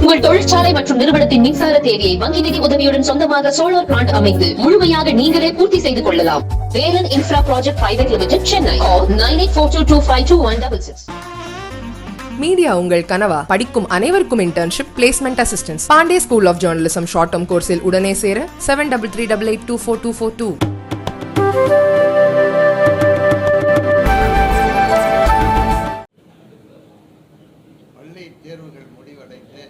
உங்கள் தொழிற்சாலை மற்றும் நிறுவனத்தின் மின்சார தேவையை வங்கி நிதி உதவியுடன் சொந்தமாக சோலார் பிளான்ட் அமைத்து முழுமையாக நீங்களே பூர்த்தி செய்து கொள்ளலாம். Velan infra project private limited, Chennai. 9842252166. Media உங்கள் கனவா? படிக்கும் அனைவருக்கும் internship, placement assistance. Pandey school of journalism short term கோர்ஸில் உடனே சேர 7338824242. பள்ளி தேர்வுகள் முடிவடைந்து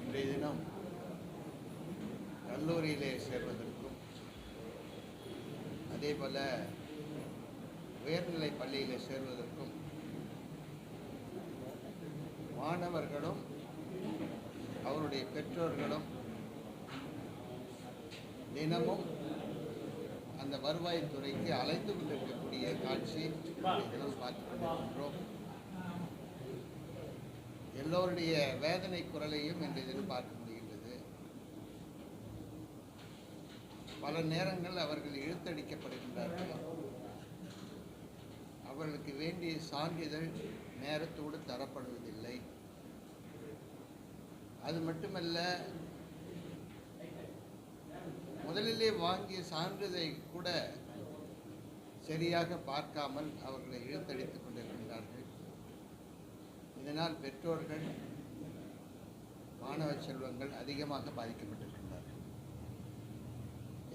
இன்றைய தினம் கல்லூரியிலே சேர்வதற்கும் அதேபோல உயர்நிலை பள்ளியிலே சேர்வதற்கும் மாணவர்களும் அவருடைய பெற்றோர்களும் தினமும் அந்த வருவாய்த்துறைக்கு அழைத்து கொண்டிருக்கக்கூடிய காட்சி தினம் பார்த்து கொண்டிருக்கின்றோம். எல்லோருடைய வேதனை குரலையும் இன்றைய தினம் பார்க்க முடிகின்றது. பல நேரங்கள் அவர்கள் இழுத்தடிக்கப்படுகின்றார்கள். அவர்களுக்கு வேண்டிய சான்றிதழ் நேரத்தோடு தரப்படுவதில்லை. அது மட்டுமல்ல, முதலிலே வாங்கிய சான்றிதழை கூட சரியாக பார்க்காமல் அவர்களை இழுத்தடித்துக் கொண்டிருக்கின்றார்கள். இதனால் பெற்றோர்கள், மாணவ செல்வங்கள் அதிகமாக பாதிக்கப்பட்டிருக்கின்றார்கள்.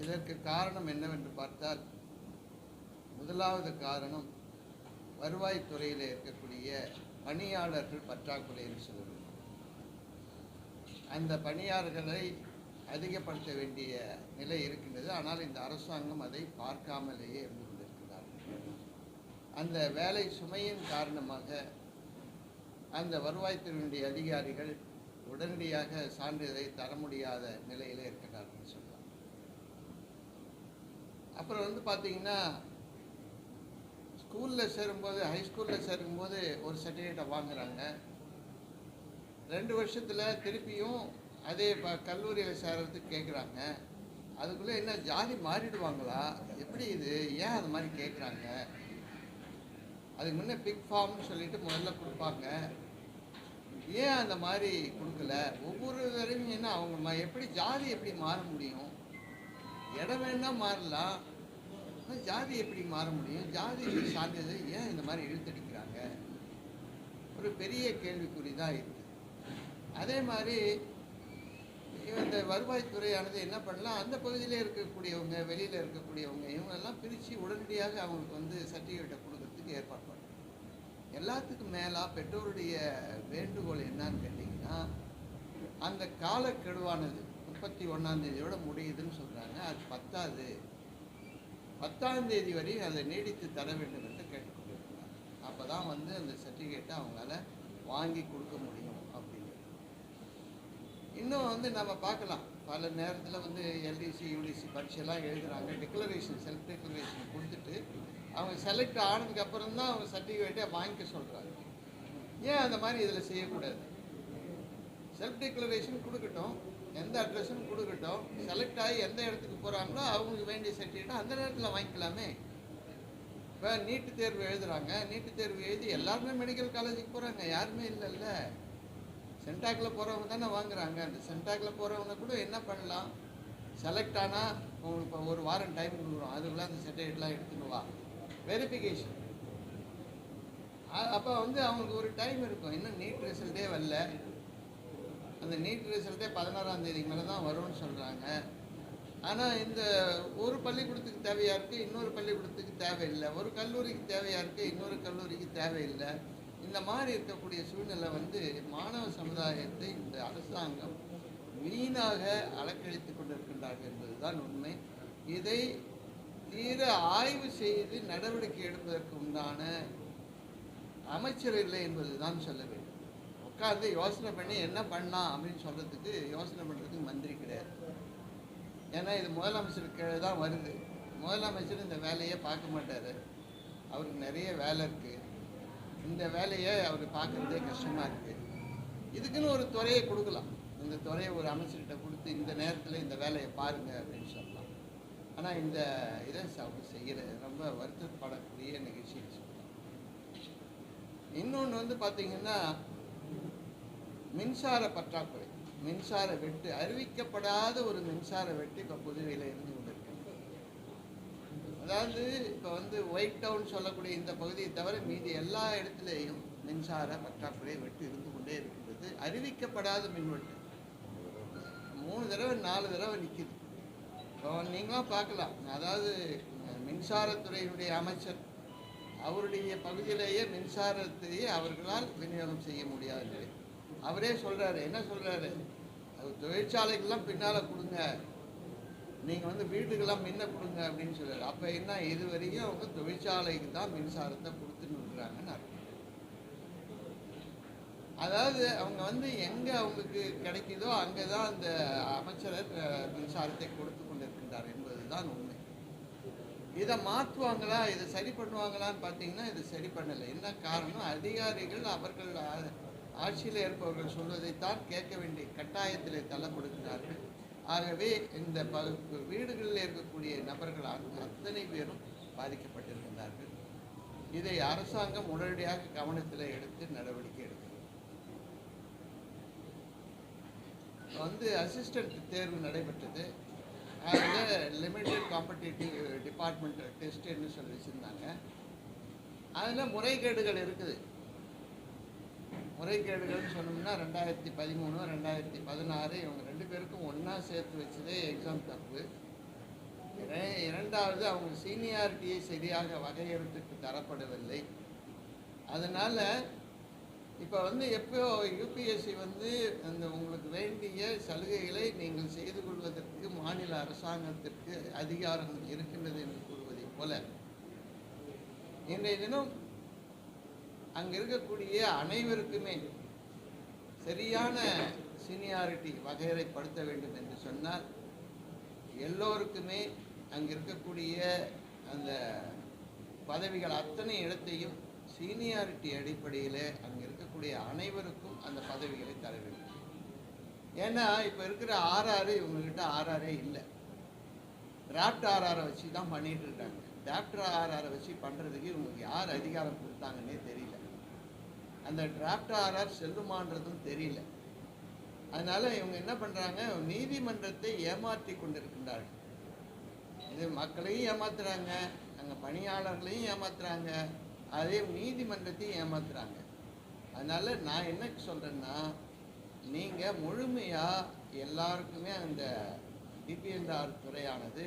இதற்கு காரணம் என்னவென்று பார்த்தால், முதலாவது காரணம் வருவாய்த்துறையில் இருக்கக்கூடிய பணியாளர்கள் பற்றாக்குறை என்று சொல்லுங்கள். அந்த பணியாளர்களை அதிகப்படுத்த வேண்டிய நிலை இருக்கின்றது. ஆனால் இந்த அரசாங்கம் அதை பார்க்காமலேயே இருந்து கொண்டிருக்கிறார்கள். அந்த வேலை சுமையின் காரணமாக அந்த வருவாய்த்துறையினுடைய அதிகாரிகள் உடனடியாக சான்றிதழை தர முடியாத நிலையிலே இருக்கிறார்கள் சொல்லலாம். அப்புறம் பார்த்தீங்கன்னா, ஸ்கூலில் சேரும்போது, ஹைஸ்கூலில் சேரும்போது ஒரு சர்டிஃபிகேட்டை வாங்குகிறாங்க. 2 வருஷத்தில் திருப்பியும் அதே கல்லூரியில் சேர்கிறதுக்கு கேட்குறாங்க. அதுக்குள்ளே என்ன ஜாதி மாறிடுவாங்களா? எப்படி இது? ஏன் அது மாதிரி கேட்குறாங்க? அதுக்கு முன்னே பிக் ஃபார்ம்னு சொல்லிட்டு முதல்ல கொடுப்பாங்க. ஏன் அந்த மாதிரி கொடுக்கல? ஒவ்வொரு தடவையும் என்ன அவங்க எப்படி ஜாதி எப்படி மாற முடியும்? இடம் வேணா மாறலாம், ஜாதி எப்படி மாற முடியும்? ஜாதி சான்றிதழ் ஏன் இந்த மாதிரி இழுத்தடிக்கிறாங்க? ஒரு பெரிய கேள்விக்குறி தான் இருக்குது. அதே மாதிரி இந்த வருவாய்த்துறையானது என்ன பண்ணலாம், அந்த பகுதியில் இருக்கக்கூடியவங்க, வெளியில் இருக்கக்கூடியவங்க, இவங்கெல்லாம் பிரித்து உடனடியாக அவங்களுக்கு சர்டிஃபிகேட்டை கொடுக்கறதுக்கு ஏற்பாடு பண்ணணும். எல்லாத்துக்கும் மேலாக பெற்றோருடைய வேண்டுகோள் என்னன்னு கேட்டிங்கன்னா, அந்த காலக்கெடுவானது 31ஆம் தேதியோட முடியுதுன்னு சொல்கிறாங்க. அது 10ஆம் தேதி வரை அதை நீடித்து தர வேண்டும் என்று கேட்டுக்கொண்டிருக்கிறாங்க. அப்போ தான் அந்த சர்டிஃபிகேட்டை அவங்களால வாங்கி கொடுக்க முடியும் அப்படின்னு. இன்னும் நம்ம பார்க்கலாம், பல நேரத்தில் எல்டிசி யூடிசி பரீட்சைலாம் எழுதுகிறாங்க. டிக்ளரேஷன், செல்ஃப் டிக்ளரேஷன் கொடுத்துட்டு அவங்க செலக்ட் ஆனதுக்கப்புறம் தான் அவங்க சர்டிஃபிகேட்டை வாங்கிக்க சொல்கிறாங்க. ஏன் அந்த மாதிரி இதில் செய்யக்கூடாது? செல்ஃப் டிக்ளரேஷன் கொடுக்கட்டும், எந்த அட்ரஸும் கொடுக்கட்டும், செலக்ட் ஆகி எந்த இடத்துக்கு போகிறாங்களோ அவங்களுக்கு வேண்டிய சர்டிஃபிகேட்டை அந்த நேரத்தில் வாங்கிக்கலாமே. இப்போ நீட்டு தேர்வு எழுதுகிறாங்க, நீட்டு தேர்வு எழுதி எல்லாருமே மெடிக்கல் காலேஜுக்கு போகிறாங்க, யாருமே இல்லைல்ல. சென்டாக்கில் போகிறவங்க தானே வாங்குறாங்க. அந்த சென்டாக்கில் போகிறவங்க கூட என்ன பண்ணலாம், செலக்ட் ஆனால் உங்களுக்கு இப்போ ஒரு வாரம் டைம் கொடுக்குறோம், அதுக்குள்ளே அந்த சர்டிஃபிகேட்லாம் எடுத்துன்னு வா, வெரிஃபிகேஷன். அப்போ அவங்களுக்கு ஒரு டைம் இருக்கும். இன்னும் நீட் ரிசல்ட்டே வரல. அந்த நீட் ரிசல்ட்டே 16ஆம் தேதிக்கு மேலே தான் வரும்னு சொல்கிறாங்க. ஆனால் இந்த ஒரு பள்ளிக்கூடத்துக்கு தேவையாக இருக்குது, இன்னொரு பள்ளிக்கூடத்துக்கு தேவையில்லை. ஒரு கல்லூரிக்கு தேவையாக இருக்குது, இன்னொரு கல்லூரிக்கு தேவையில்லை. இந்த மாதிரி இருக்கக்கூடிய சூழ்நிலை மாணவ சமுதாயத்தை இந்த அரசாங்கம் வீணாக அலக்கழித்து கொண்டிருக்கின்றார்கள் என்பதுதான் உண்மை. இதை தீர ஆய்வு செய்து நடவடிக்கை எடுப்பதற்கு உண்டான அமைச்சர் இல்லை என்பதுதான் சொல்ல வேண்டும். உட்காந்து யோசனை பண்ணி என்ன பண்ணலாம் அப்படின்னு சொல்கிறதுக்கு, யோசனை பண்ணுறதுக்கு மந்திரி கிடையாது. ஏன்னா இது முதலமைச்சருக்கு தான் வருது. முதலமைச்சர் இந்த வேலையை பார்க்க மாட்டார். அவருக்கு நிறைய வேலை இருக்குது. இந்த வேலையை அவர் பார்க்குறதே கஷ்டமாக இருக்குது. இதுக்குன்னு ஒரு துறையை கொடுக்கலாம். இந்த துறையை ஒரு அமைச்சர்கிட்ட கொடுத்து இந்த நேரத்தில் இந்த வேலையை பாருங்கள் அப்படின்னு சொல்லலாம். ஆனால் இந்த இதை அவங்க செய்யலை. ரொம்ப வருத்தப்படக்கூடிய நிகழ்ச்சின்னு சொல்லலாம். இன்னொன்று பார்த்தீங்கன்னா, மின்சார பற்றாக்குறை, மின்சார வெட்டு, அறிவிக்கப்படாத ஒரு மின்சார வெட்டு இப்போ புதுவையில் இருந்து கொண்டிருக்கிறது. அதாவது இப்போ வந்து ஒயிட் டவுன் சொல்லக்கூடிய இந்த பகுதியை தவிர மீதி எல்லா இடத்துலையும் மின்சார பற்றாக்குறை வெட்டு இருந்து கொண்டே இருக்கின்றது. அறிவிக்கப்படாத மின்வெட்டு 3 தடவை 4 தடவை நிற்கிது. இப்போ நீங்களாம் பார்க்கலாம். அதாவது மின்சாரத்துறையினுடைய அமைச்சர் அவருடைய பகுதியிலேயே மின்சாரத்தையே அவர்களால் விநியோகம் செய்ய முடியாத நிலை. அவரே சொல்கிறாரு, என்ன சொல்கிறாரு, தொழிற்சாலைக்கெல்லாம் பின்னால் கொடுங்க, நீங்கள் வந்து வீட்டுக்கெல்லாம் முன்ன கொடுங்க அப்படின்னு சொல்கிறாரு. அப்போ என்ன, இது வரைக்கும் அவங்க தொழிற்சாலைக்கு தான் மின்சாரத்தை கொடுத்துன்னு இருக்கிறாங்கன்னு அர்த்தம். அதாவது அவங்க வந்து எங்கே அவங்களுக்கு கிடைக்குதோ அங்கே தான் அந்த அமைச்சர் மின்சாரத்தை கொடுத்து கொண்டிருக்கின்றார் என்பது தான் உண்மை. இதை மாற்றுவாங்களா, இதை சரி பண்ணுவாங்களான்னு பார்த்தீங்கன்னா இது சரி பண்ணலை. என்ன காரணம், அதிகாரிகள் அவர்கள் ஆட்சியில் இருப்பவர்கள் சொல்வதைத்தான் கேட்க வேண்டிய கட்டாயத்தில் தள்ளப்படுகிறார்கள். ஆகவே இந்த வீடுகளில் இருக்கக்கூடிய நபர்கள் அத்தனை பேரும் பாதிக்கப்பட்டிருக்கிறார்கள். இதை அரசாங்கம் உடனடியாக கவனத்தில் எடுத்து நடவடிக்கை எடுக்கும். வந்து அசிஸ்டன்ட் தேர்வு நடைபெற்றது. அதில் லிமிட்டட் காம்படிட்டிவ் டிபார்ட்மெண்டல் டெஸ்ட்டுன்னு சொல்லி வச்சுருந்தாங்க. அதில் முறைகேடுகள் இருக்குது. முறைகேடுகள்னு சொன்னோம்னா 2013 2016 இவங்க 2 பேருக்கும் ஒன்றா சேர்த்து வச்சதே எக்ஸாம் தப்பு. இரண்டாவது அவங்க சீனியாரிட்டியை சரியாக வகையறுத்துக்கு தரப்படவில்லை. அதனால் இப்போ வந்து எப்போ யூபிஎஸ்சி வந்து அந்த உங்களுக்கு வேண்டிய சலுகைகளை நீங்கள் செய்து கொள்வதற்கு மாநில அரசாங்கத்திற்கு அதிகாரம் இருக்கின்றது என்று கூறுவதைப் போல இன்றைய தினம் அங்கே இருக்கக்கூடிய அனைவருக்குமே சரியான சீனியாரிட்டி வகையறைப்படுத்த வேண்டும் என்று சொன்னால் எல்லோருக்குமே அங்கே இருக்கக்கூடிய அந்த பதவிகள் அத்தனை இடத்தையும் சீனியாரிட்டி அடிப்படையில் அங்கே இருக்கக்கூடிய அனைவருக்கும் அந்த பதவிகளை தர வேண்டும். ஏன்னா இப்போ இருக்கிற ஆர்ஆர் இவங்ககிட்ட ஆர்ஆரே இல்லை. டிராஃப்ட் ஆர்ஆரை வச்சு தான் பண்ணிகிட்டு இருக்காங்க. டிராஃப்ட் ஆர்ஆரை வச்சு பண்ணுறதுக்கு இவங்களுக்கு யார் அதிகாரம் கொடுத்தாங்கன்னே தெரியல. அந்த டிராஃப்ட் ஆர்ஆர் செல்லுமான்றதும் தெரியல. அதனால் இவங்க என்ன பண்ணுறாங்க, நீதிமன்றத்தை ஏமாற்றி கொண்டிருக்கின்றார்கள். இது மக்களையும் ஏமாத்துறாங்க, அங்கே பணியாளர்களையும் ஏமாத்துறாங்க, அதே நீதிமன்றத்தையும் ஏமாத்துறாங்க. அதனால் நான் என்ன சொல்கிறேன்னா, நீங்கள் முழுமையாக எல்லாருக்குமே அந்த டிபிஎன்ஆர் துறையானது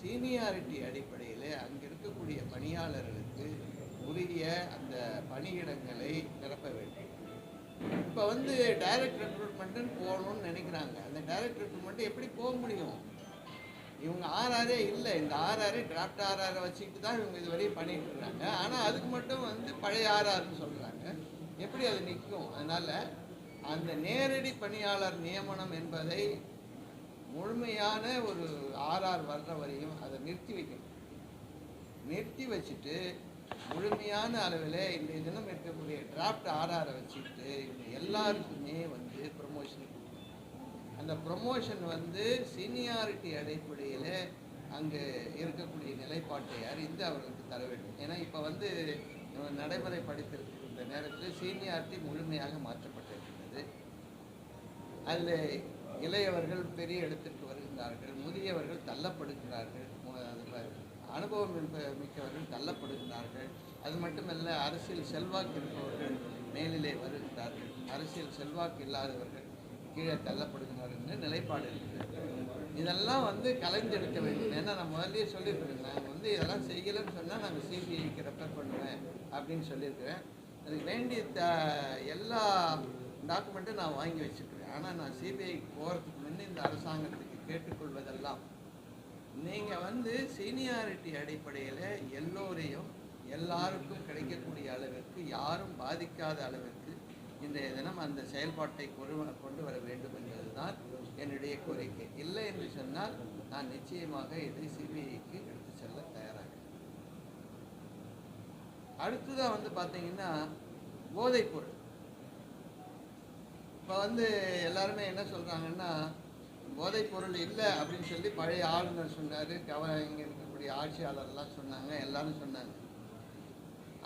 சீனியாரிட்டி அடிப்படையில் அங்கே இருக்கக்கூடிய பணியாளர்களுக்கு உரிய அந்த பணியிடங்களை நிரப்ப வேண்டும். இப்போ வந்து டைரக்ட் ரெக்ரூட்மெண்ட்டுன்னு போகணும்னு நினைக்கிறாங்க. அந்த டைரக்ட் ரெக்ரூட்மெண்ட்டு எப்படி போக முடியும்? இவங்க ஆர்ஆரே இல்லை. இந்த ஆர்ஆரே டிராஃப்ட் ஆர்ஆரை வச்சுக்கிட்டு தான் இவங்க இதுவரையும் பண்ணிட்டு இருக்காங்க. ஆனால் அதுக்கு மட்டும் வந்து பழைய ஆர்ஆர்னு சொல்கிறாங்க. எப்படி அது நிற்கும்? அதனால் அந்த நேரடி பணியாளர் நியமனம் என்பதை முழுமையான ஒரு ஆர்ஆர் வர்ற வரையும் அதை நிறுத்தி வைக்கணும். நிறுத்தி வச்சுட்டு முழுமையான அளவில் இன்றைய தினம் இருக்கக்கூடிய டிராஃப்ட் ஆர்ஆரை வச்சுக்கிட்டு இவங்க எல்லாருக்குமே வந்து ப்ரொமோஷன், அந்த ப்ரொமோஷன் வந்து சீனியாரிட்டி அடிப்படையில் அங்கே இருக்கக்கூடிய நிலைப்பாட்டை அறிந்து அவர்களுக்கு தர வேண்டும். ஏன்னா இப்போ வந்து நடைமுறைப்படுத்திருக்கின்ற நேரத்தில் சீனியாரிட்டி முழுமையாக மாற்றப்பட்டிருக்கிறது. அதில் இளையவர்கள் பெரிய இடத்திற்கு வருகின்றார்கள், முதியவர்கள் தள்ளப்படுகிறார்கள், அனுபவம் மிக்கவர்கள் தள்ளப்படுகிறார்கள். அது மட்டுமல்ல, அரசியல் செல்வாக்கு இருப்பவர்கள் மேலிலே வருகின்றார்கள், அரசியல் செல்வாக்கு இல்லாதவர்கள் கீழே தள்ளப்படுகிறார்கள் நிலைப்பாடு இருக்கிறது. இதெல்லாம் வந்து கலைஞ்செடுக்க வேண்டும். ஏன்னா நான் முதல்லையே சொல்லியிருக்கிறேன், நாங்கள் வந்து இதெல்லாம் செய்யலைன்னு சொன்னால் நாங்கள் சிபிஐக்கு ரெஃபர் பண்ணுவேன் அப்படின்னு சொல்லியிருக்கிறேன். அதுக்கு வேண்டிய எல்லா டாக்குமெண்ட்டும் நான் வாங்கி வச்சுருக்கிறேன். ஆனால் நான் சிபிஐக்கு போகிறதுக்கு முன்னே இந்த அரசாங்கத்துக்கு கேட்டுக்கொள்வதெல்லாம், நீங்கள் வந்து சீனியாரிட்டி அடிப்படையில் எல்லோரையும் எல்லாருக்கும் கிடைக்கக்கூடிய அளவிற்கு, யாரும் பாதிக்காத அளவிற்கு இன்றைய தினம் அந்த செயல்பாட்டை கொண்டு வர வேண்டும் என்பது தான் என்னுடைய கோரிக்கை. இல்லை என்று சொன்னால் நான் நிச்சயமாக இதை சிபிஐக்கு எடுத்து செல்ல தயாராக. அடுத்ததாக வந்து பார்த்தீங்கன்னா போதைப்பொருள். இப்போ வந்து எல்லாருமே என்ன சொல்கிறாங்கன்னா, போதைப்பொருள் இல்லை அப்படின்னு சொல்லி பழைய ஆளுநர் சொன்னார், இங்கே இருக்கக்கூடிய ஆட்சியாளர்லாம் சொன்னாங்க, எல்லாரும் சொன்னாங்க.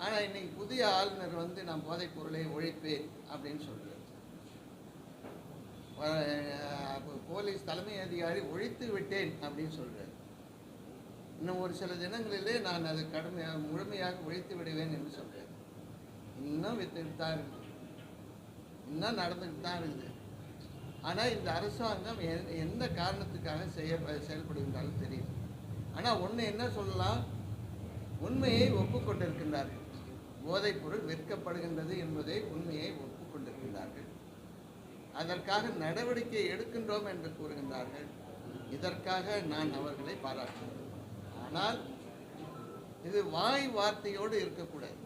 ஆனால் இன்றைக்கி புதிய ஆளுநர் வந்து நான் போதைப்பொருளை ஒழிப்பேன் அப்படின்னு சொல்கிறார். போலீஸ் தலைமை அதிகாரி ஒழித்து விட்டேன் அப்படின்னு சொல்கிறார். இன்னும் ஒரு சில தினங்களிலே நான் அதை முழுமையாக ஒழித்து விடுவேன் என்று சொல்கிறேன். இன்னும் வித்துக்கிட்டு தான் இருக்குது, இன்னும் நடந்துக்கிட்டு தான் இருக்குது. ஆனால் இந்த அரசாங்கம் எந்த காரணத்துக்காக செயல்படுகின்றாலும் தெரியும். ஆனால் ஒன்று என்ன சொல்லலாம், உண்மையை ஒப்புக்கொண்டிருக்கின்றார்கள். போதைப்பொருள் விற்கப்படுகின்றது என்பதை உண்மையை ஒப்புக்கொண்டிருக்கின்றார்கள். அதற்காக நடவடிக்கை எடுக்கின்றோம் என்று கூறுகின்றார்கள். இதற்காக நான் அவர்களை பாராட்டுகிறேன். ஆனால் இது வாய் வார்த்தையோடு இருக்கக்கூடாது,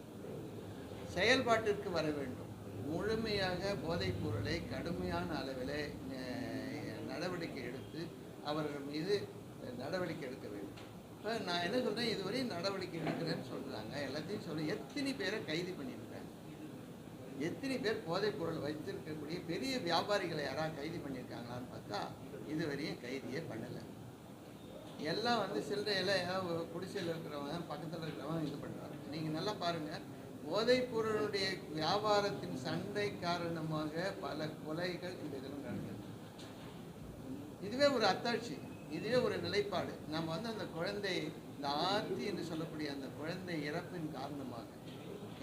செயல்பாட்டிற்கு வர வேண்டும். முழுமையாக போதைப் பொருளை கடுமையான அளவில் நடவடிக்கை எடுத்து அவர்கள் மீது நடவடிக்கை எடுக்க வேண்டும். இப்போ நான் என்ன சொல்கிறேன், இதுவரை நடவடிக்கை எடுக்கிறேன்னு சொல்கிறாங்க, எல்லாத்தையும் சொல்லி எத்தனை பேரை கைது பண்ணியிருக்காங்க, எத்தனை பேர் போதைப் பொருள் வைத்திருக்கக்கூடிய பெரிய வியாபாரிகளை யாராவது கைது பண்ணியிருக்காங்களான்னு பார்த்தா இதுவரையும் கைதியே பண்ணலை. எல்லாம் சில்லறையில் ஏதாவது குடிசையில் இருக்கிறவங்க பக்கத்தில் இருக்கிறவங்க இது பண்ணுறாங்க. நீங்கள் நல்லா பாருங்கள், போதைப் பொருளுடைய வியாபாரத்தின் சண்டை காரணமாக பல கொலைகள் இந்த இதில் நடந்தது. இதுவே ஒரு அத்தாட்சி, இதுவே ஒரு நிலைப்பாடு. நம்ம அந்த குழந்தை, இந்த ஆர்த்தி என்று சொல்லக்கூடிய அந்த குழந்தை இறப்பின் காரணமாக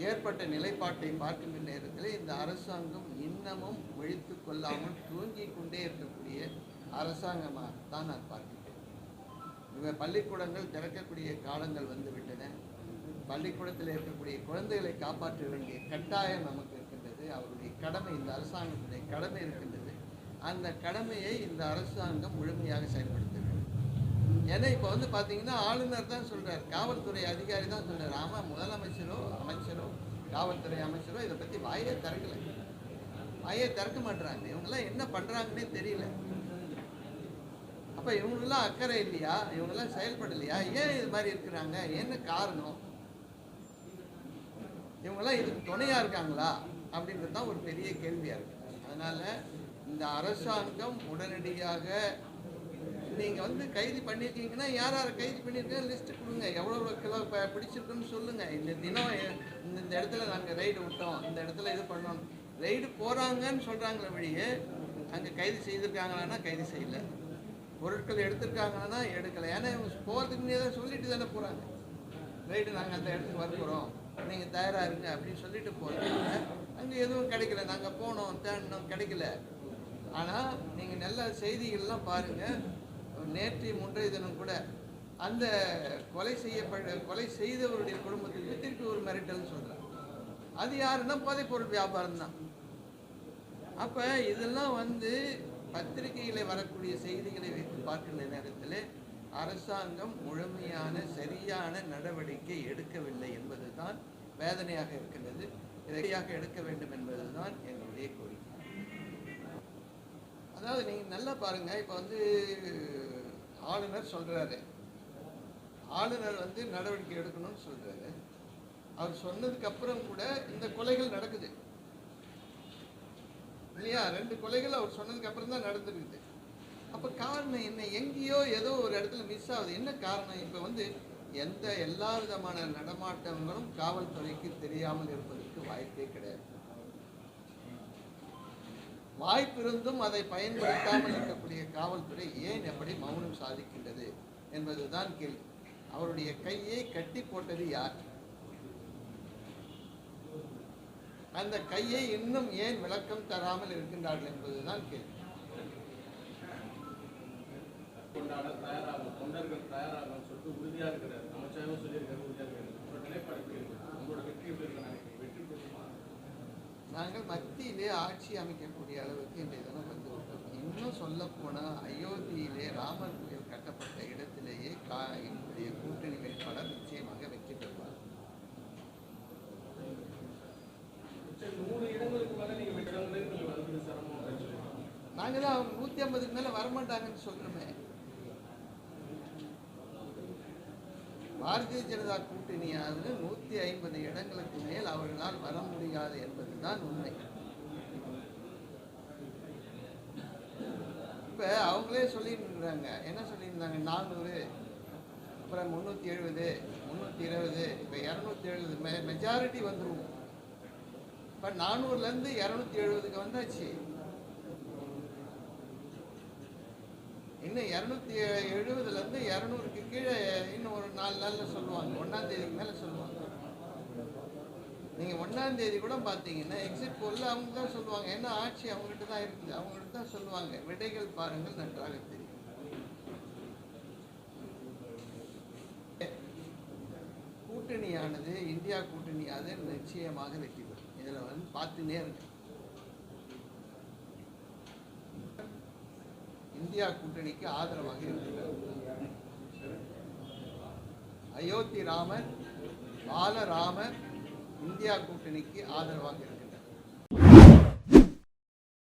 ஏற்பட்ட நிலைப்பாட்டை பார்க்கின்ற நேரத்தில் இந்த அரசாங்கம் இன்னமும் விழித்து கொள்ளாமல் தூங்கி கொண்டே இருக்கக்கூடிய அரசாங்கமாக தான் நான் பார்க்கிறேன். பள்ளிக்கூடங்கள் திறக்கக்கூடிய காலங்கள் வந்துவிட்டன. பள்ளிக்கூடத்தில் இருக்கக்கூடிய குழந்தைகளை காப்பாற்ற வேண்டிய கட்டாயம் நமக்கு இருக்கின்றது. அவருடைய கடமை, இந்த அரசாங்கத்துடைய கடமை இருக்கின்றது. அந்த கடமையை இந்த அரசாங்கம் முழுமையாக செயல்படுத்த வேண்டும். ஏன்னா இப்போ பார்த்தீங்கன்னா ஆளுநர் தான் சொல்கிறார், காவல்துறை அதிகாரி தான் சொல்கிறார். ஆமாம், முதலமைச்சரோ அமைச்சரோ காவல்துறை அமைச்சரோ இதை பற்றி வாயே திறக்கலை, வாயே திறக்க மாட்டுறாங்க. இவங்கெல்லாம் என்ன பண்ணுறாங்கன்னே தெரியல. அப்போ இவங்கெல்லாம் அக்கறை இல்லையா, இவங்கெல்லாம் செயல்படலையா, ஏன் இது மாதிரி இருக்கிறாங்க, என்ன காரணம், இவங்கெல்லாம் இதுக்கு துணையாக இருக்காங்களா அப்படின்றது தான் ஒரு பெரிய கேள்வியாக இருக்குது. அதனால் இந்த அரசாங்கம் உடனடியாக நீங்கள் கைது பண்ணியிருக்கீங்கன்னா யார் யாரை கைது பண்ணியிருக்கீங்க லிஸ்ட்டு கொடுங்க, எவ்வளோ கிலோ பிடிச்சிருக்குன்னு சொல்லுங்கள். இந்த தினம் இந்த இடத்துல நாங்கள் ரைடு விட்டோம், இந்த இடத்துல இது பண்ணோம். ரைடு போகிறாங்கன்னு சொல்கிறாங்களே வழியே அங்கே கைது செய்திருக்காங்களான்னா கைது செய்யலை, பொருட்கள் எடுத்திருக்காங்கன்னா எடுக்கலை. ஏன்னா இவங்க போகிறதுக்கு முன்னே தான் சொல்லிட்டு தானே போகிறாங்க, ரைடு நாங்கள் அந்த இடத்துக்கு வர போகிறோம், நீங்கள் தயாராக இருங்க அப்படின்னு சொல்லிட்டு போகிறாங்க. அங்கே எதுவும் கிடைக்கல, நாங்கள் போனோம் தேடினோம் கிடைக்கல. ஆனால் நீங்கள் நல்ல செய்திகள்லாம் பாருங்கள். நேற்று முன்றைய தினம் கூட அந்த கொலை செய்தவருடைய குடும்பத்துக்கு திருப்பி ஒரு மிரட்டல்னு சொல்கிறாங்க. அது யாருன்னா போதைப்பொருள் வியாபாரம் தான். அப்போ இதெல்லாம் பத்திரிகையில் வரக்கூடிய செய்திகளை வைத்து பார்க்கின்ற நேரத்தில் அரசாங்கம் முழுமையான சரியான நடவடிக்கை எடுக்கவில்லை என்பது தான் வேதனையாக இருக்கின்றது. இதையாக எடுக்க வேண்டும் என்பது தான் எங்களுடைய கோரிக்கை. அதாவது நீங்கள் நல்லா பாருங்கள், இப்போ ஆளுநர் சொல்கிறாரு, ஆளுநர் நடவடிக்கை எடுக்கணும்னு சொல்கிறாரு. அவர் சொன்னதுக்கப்புறம் கூட இந்த கொலைகள் நடக்குது இல்லையா? 2 கொலைகள் அவர் சொன்னதுக்கப்புறம் தான் நடந்துருக்குது. அப்போ காரணம் என்ன? எங்கேயோ ஏதோ ஒரு இடத்துல மிஸ் ஆகுது. என்ன காரணம்? இப்போ எல்லா விதமான நடமாட்டங்களும் காவல்துறைக்கு தெரியாமல் இருப்பதற்கு வாய்ப்பே கிடையாது. வாய்ப்பிருந்தும் அதை பயன்படுத்தாமல் இருக்கக்கூடிய காவல்துறை ஏன் எப்படி மௌனம் சாதிக்கின்றது என்பதுதான் கேள்வி. அவருடைய கையை கட்டி போட்டது யார்? அந்த கையை இன்னும் ஏன் விளக்கம் தராமல் இருக்கின்றார்கள் என்பதுதான் கேள்வி. நாங்கள் மத்தியிலே ஆட்சி அமைக்கக்கூடிய அளவுக்கு இன்றைய தினம் வந்துவிட்டோம். இன்னும் சொல்ல போனால் அயோத்தியிலே ராமர் கோயில் கட்டப்பட்ட இடத்திலேயே என்னுடைய கூட்டணி வேட்பாளர் நிச்சயமாக வெற்றி பெறுவார். நாங்கள் தான் அவங்க 150க்கு மேலே வரமாட்டாங்கன்னு சொல்கிறோமே. பாரதிய ஜனதா கூட்டணியாவது 150 இடங்களுக்கு மேல் அவர்களால் வர முடியாது என்பதுதான் உண்மை. இப்போ அவங்களே சொல்லியிருந்தாங்க, என்ன சொல்லியிருந்தாங்க, 400, அப்புறம் 370, 320, இப்போ 270 மெஜாரிட்டி வந்துடும். இப்போ 400லேருந்து 270க்கு வந்தாச்சு. இன்னும் 270லேருந்து 200க்கு கீழே இன்னும் ஒரு 4 நாளில் சொல்லுவாங்க. 1ஆம் தேதிக்கு மேலே சொல்லுவாங்க. நீங்கள் 1ஆம் தேதி கூட பார்த்தீங்கன்னா எக்ஸிட் போலில் அவங்க தான் சொல்லுவாங்க. ஏன்னா ஆட்சி அவங்ககிட்ட தான் இருக்குது. அவங்ககிட்ட தான் சொல்லுவாங்க. விடைகள் பாருங்கள் நன்றாக தெரியும். கூட்டணியானது இந்தியா கூட்டணியானது நிச்சயமாக வெற்றி பெறும். இதில் வந்து பார்த்துனே இருக்கு. இந்தியா கூட்டணிக்கு ஆதரவாக இருக்கிறார். அயோத்தி ராமர், பாலராமர் இந்தியா கூட்டணிக்கு ஆதரவாக இருக்கிறார்.